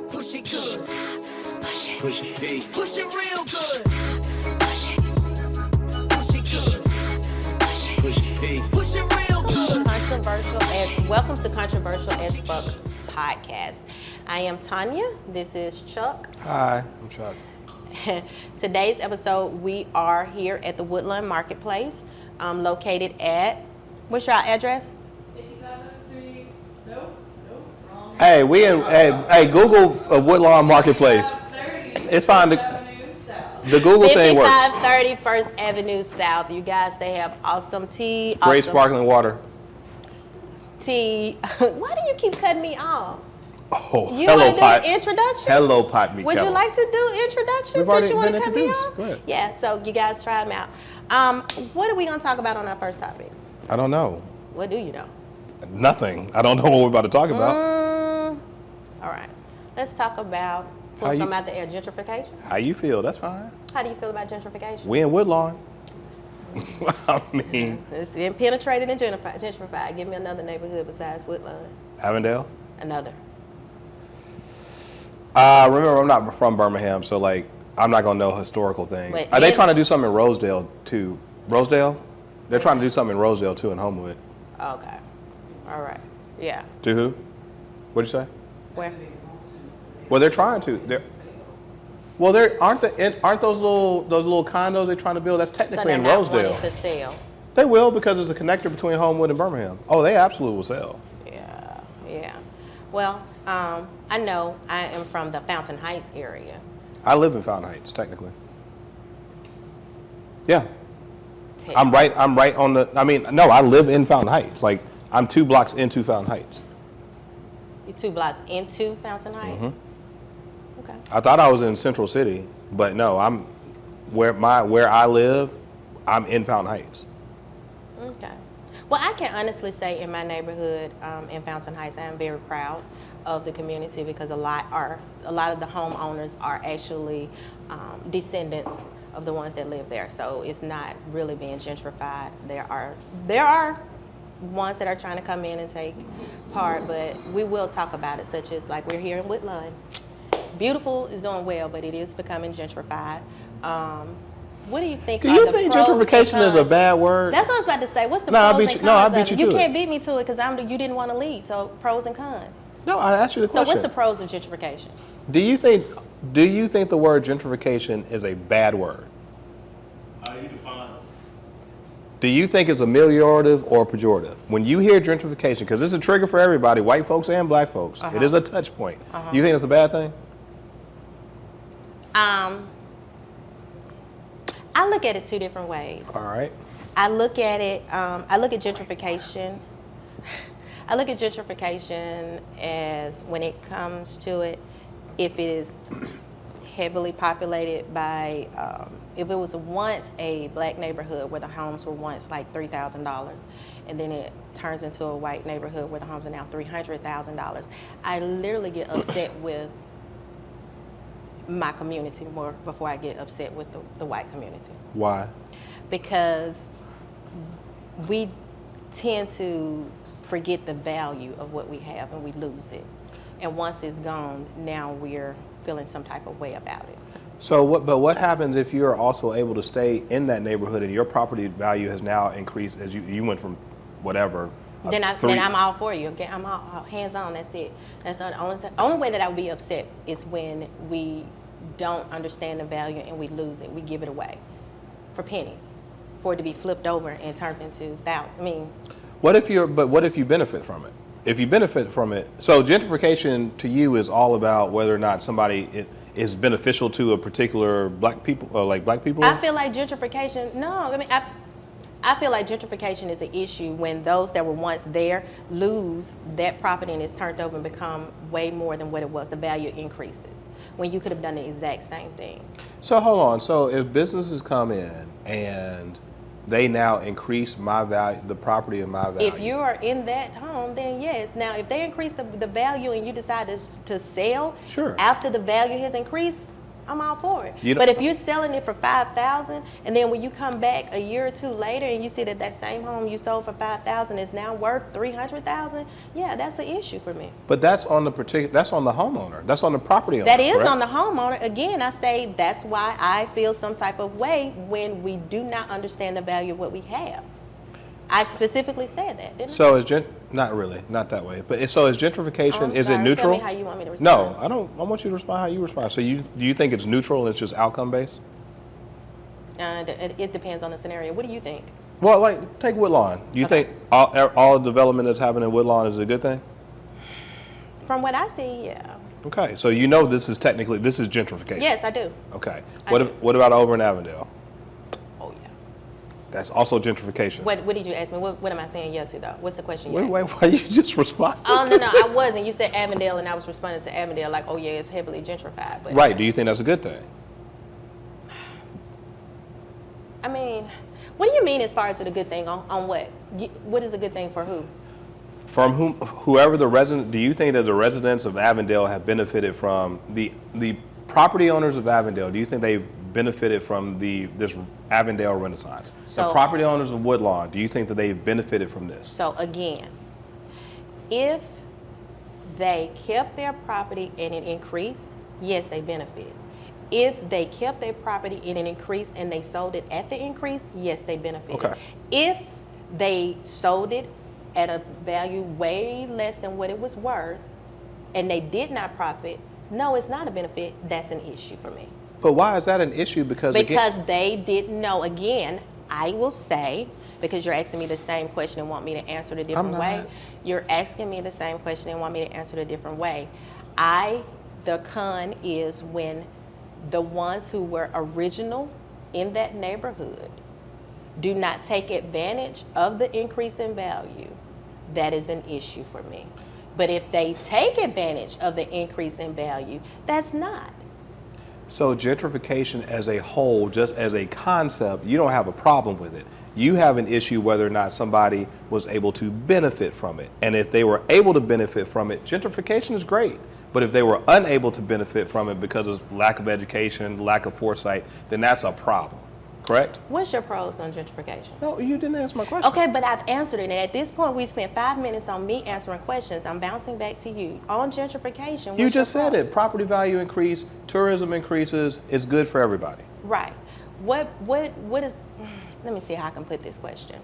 Push it good. Push it. Push it, P. Push it real good. Push it. Push it good. Push it, P. Push it real good. Welcome to Controversial as Fuck podcast. I am Tanya. This is Chuck. Hi, I'm Chuck. Today's episode, we are here at the Woodlawn Marketplace, located at, what's your address? 5503. Nope, wrong. Hey, hey, Google Woodlawn Marketplace. 5530 It's fine. First Avenue South. The Google thing works. 5530 First Avenue South. You guys, they have awesome tea. Great awesome sparkling water. tea. Why do you keep cutting me off? Oh, You hello, want to pot. do the introduction? Hello, pot me. Would you like to do introduction We've already since you want to been cut me introduced. off? Go ahead. Yeah, so you guys try them out. What are we going to talk about on our first topic? I don't know. What do you know? Nothing. I don't know what we're about to talk about. All right. Let's talk about, How pull you- some out the air, gentrification. How you feel? That's fine. How do you feel about gentrification? We in Woodlawn. I mean, It's been penetrated and gentrified. Give me another neighborhood besides Woodlawn. Avondale. Another. Remember, I'm not from Birmingham, so like, I'm not gonna know historical things. But Are they in- trying to do something in Rosedale too? Rosedale? They're trying to do something in Rosedale too, in Homewood. Okay. All right. Yeah. To who? What'd you say? Where? Well, they're trying to. Well, aren't those little condos they're trying to build? That's So technically they're in not Rosedale. wanting to sell. They will, because it's a connector between Homewood and Birmingham. Oh, they absolutely will sell. Yeah. Well, I know I am from the Fountain Heights area. I live in Fountain Heights, technically. Yeah, I'm right on the. I mean, no, I live in Fountain Heights. Like, I'm 2 blocks into Fountain Heights. You're 2 blocks into Fountain Heights? Mhm. Okay. I thought I was in Central City, but no, I'm where I live. I'm in Fountain Heights. Okay. Well, I can honestly say in my neighborhood in Fountain Heights, I am very proud of the community because a lot of the homeowners are actually descendants of the ones that live there. So it's not really being gentrified. There are ones that are trying to come in and take part, but we will talk about it, such as like we're here in Woodlawn. Beautiful is doing well, but it is becoming gentrified. What do you think? Do you think gentrification is a bad word? That's what I was about to say. What's the No, I pros beat and you- cons? no, I of beat it? you You to it. can't beat me to it because you didn't want to lead. So pros and cons. No, I asked you the So question. what's the pros of gentrification? Do you think the word gentrification is a bad word? How do you define it? Do you think it's ameliorative or pejorative? When you hear gentrification, because it's a trigger for everybody, white folks and black folks, it is a touch point. Do you think it's a bad thing? I look at it 2 different ways. All right. I look at it. I look at gentrification. I look at gentrification as when it comes to it, if it is heavily populated by, if it was once a black neighborhood where the homes were once like $3,000, and then it turns into a white neighborhood where the homes are now $300,000, I literally get upset with my community more before I get upset with the white community. Why? Because we tend to forget the value of what we have and we lose it. And once it's gone, now we're feeling some type of way about it. So what happens if you're also able to stay in that neighborhood and your property value has now increased as you went from whatever? Then I'm all for you. Okay, I'm all hands on. That's it. That's the only way that I would be upset is when we don't understand the value and we lose it. We give it away for pennies, for it to be flipped over and turned into thousands. I mean, What if you benefit from it? If you benefit from it, so gentrification to you is all about whether or not somebody is beneficial to a particular black people, like black people. I feel like gentrification. No, I mean, I feel like gentrification is an issue when those that were once there lose that property and it's turned over and become way more than what it was. The value increases when you could have done the exact same thing. So hold on. So if businesses come in and they now increase my value, the property of my value. If you are in that home, then yes. Now, if they increase the value and you decide to sell Sure. after the value has increased, I'm all for it. You don't- But if you're selling it for $5,000, and then when you come back a year or two later and you see that that same home you sold for $5,000 is now worth $300,000, yeah, that's an issue for me. But that's on the that's on the homeowner. That's on the property owner. That is correct? on the homeowner. Again, I say that's why I feel some type of way when we do not understand the value of what we have. I specifically said that, didn't I? So is not really, not that way. But so is gentrification? I'm Is sorry. it neutral? Tell me how you want me to respond. No, I don't. I want you to respond how you respond. So do you think it's neutral and it's just outcome based? It depends on the scenario. What do you think? Well, like take Woodlawn. Do you Okay. think all development that's happening in Woodlawn is a good thing? From what I see, yeah. Okay, so you know this is gentrification. Yes, I do. Okay. I What do. what about over in Avondale? Oh, yeah. That's also gentrification. What did you ask me? What am I saying yeah to, though? What's the question you Wait, asked? why you just respond? Oh, no, I wasn't. You said Avondale, and I was responding to Avondale like, oh, yeah, it's heavily gentrified. But Right. Do you think that's a good thing? I mean, what do you mean as far as it a good thing? On what? What is a good thing for who? From whoever the resident, do you think that the residents of Avondale have benefited from the property owners of Avondale? Do you think they've benefited from this Avondale Renaissance? The So- property owners of Woodlawn, do you think that they've benefited from this? So again, if they kept their property and it increased, yes, they benefit. If they kept their property and it increased and they sold it at the increase, yes, they benefit. Okay. If they sold it at a value way less than what it was worth and they did not profit, no, it's not a benefit. That's an issue for me. But why is that an issue? Because They didn't know. Again, I will say, because you're asking me the same question and want me to answer it a different I'm way. not. You're asking me the same question and want me to answer it a different way. The con is when the ones who were original in that neighborhood do not take advantage of the increase in value. That is an issue for me. But if they take advantage of the increase in value, that's not. So gentrification as a whole, just as a concept, you don't have a problem with it. You have an issue whether or not somebody was able to benefit from it. And if they were able to benefit from it, gentrification is great. But if they were unable to benefit from it because of lack of education, lack of foresight, then that's a problem. Correct? What's your pros on gentrification? No, you didn't answer my question. Okay, but I've answered it. And at this point, we spent 5 minutes on me answering questions. I'm bouncing back to you. On gentrification, You what's your just said pro? it. Property value increase, tourism increases, it's good for everybody. Right. What is, let me see how I can put this question.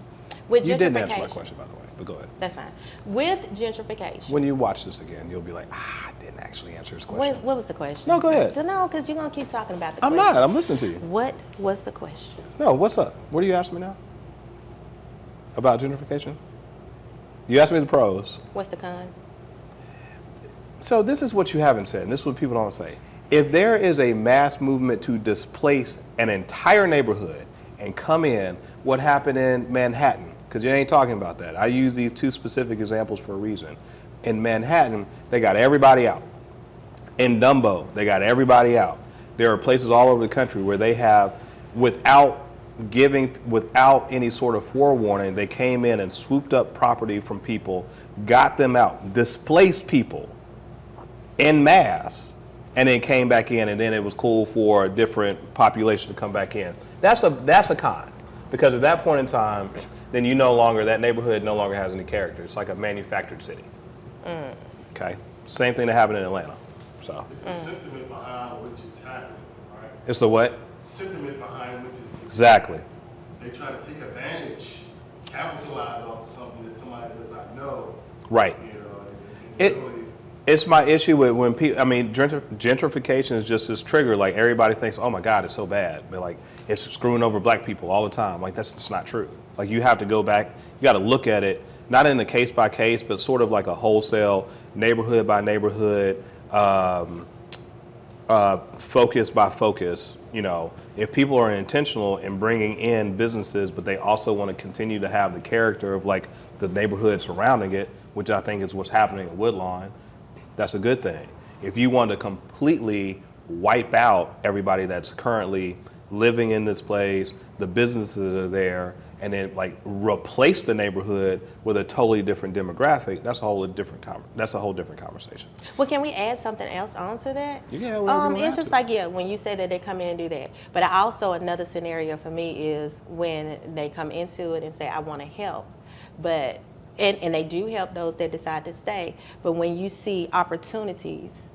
With You gentrification. didn't answer my question, by the way, but go ahead. That's fine. With gentrification. When you watch this again, you'll be like, I didn't actually answer his question. What was the question? No, go ahead. No, because you're going to keep talking about the I'm question. not. I'm listening to you. What was the question? No, what's up? What are you asking me now? About gentrification? You asked me the pros. What's the con? So this is what you haven't said, and this is what people don't say. If there is a mass movement to displace an entire neighborhood and come in, what happened in Manhattan? Because you ain't talking about that. I use these two specific examples for a reason. In Manhattan, they got everybody out. In Dumbo, they got everybody out. There are places all over the country where they have, without any sort of forewarning, they came in and swooped up property from people, got them out, displaced people en masse, and then came back in, and then it was cool for a different population to come back in. That's a con, because at that point in time, then that neighborhood no longer has any character. It's like a manufactured city. Okay, same thing that happened in Atlanta. So It's the sentiment behind which it's happening, right? it's the what? Sentiment behind which is Exactly. they try to take advantage, capitalize off of something that somebody does not know. Right. You know, It- really, It's my issue with when people, gentrification is just this trigger. Like everybody thinks, oh my God, it's so bad. But like, it's screwing over black people all the time. Like that's just not true. Like you have to go back, you got to look at it, not in a case by case, but sort of like a wholesale neighborhood by neighborhood, focus by focus. If people are intentional in bringing in businesses, but they also want to continue to have the character of like the neighborhood surrounding it, which I think is what's happening at Woodlawn, that's a good thing. If you want to completely wipe out everybody that's currently living in this place, the businesses that are there, and then like replace the neighborhood with a totally different demographic, that's a whole different conversation. Well, can we add something else onto that? Yeah, whatever you It's want just to. like, yeah, when you say that they come in and do that. But I also, another scenario for me is when they come into it and say, I want to help. But, and they do help those that decide to stay. But when you see opportunities,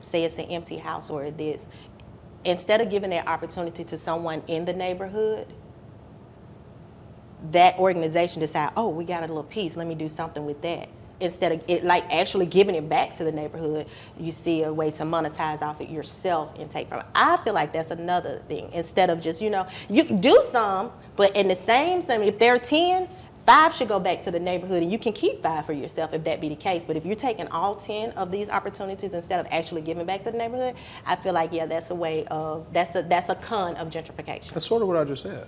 say it's an empty house or this, instead of giving that opportunity to someone in the neighborhood, that organization decide, oh, we got a little piece, let me do something with that. Instead of it, like actually giving it back to the neighborhood, you see a way to monetize off it yourself and take from it. I feel like that's another thing. Instead of just, you can do some, but in the same, if there are 10, 5 should go back to the neighborhood, and you can keep 5 for yourself if that be the case. But if you're taking all 10 of these opportunities instead of actually giving back to the neighborhood, I feel like, yeah, that's a way of, that's a con of gentrification. That's sort of what I just said.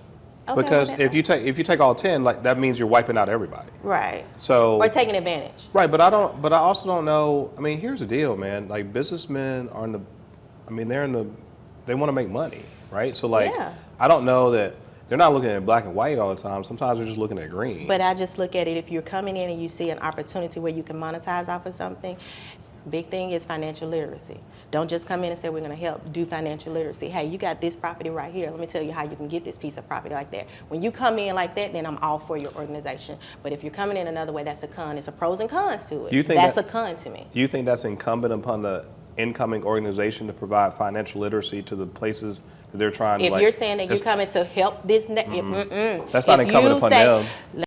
Okay, Because well, if you take all 10, like that means you're wiping out everybody. Right. So Or taking advantage. right, but I also don't know. I mean, here's the deal, man. Like businessmen are they want to make money, right? So like, Yeah. I don't know that they're not looking at black and white all the time. Sometimes they're just looking at green. But I just look at it, if you're coming in and you see an opportunity where you can monetize off of something, big thing is financial literacy. Don't just come in and say, we're going to help. Do financial literacy. Hey, you got this property right here. Let me tell you how you can get this piece of property like that. When you come in like that, then I'm all for your organization. But if you're coming in another way, that's a con. It's a pros and cons to it. Do you think that's that- a con to me. Do you think that's incumbent upon the incoming organization to provide financial literacy to the places that they're trying to If like? you're saying that you're it's- coming to help this, That's not if incumbent you upon say, them.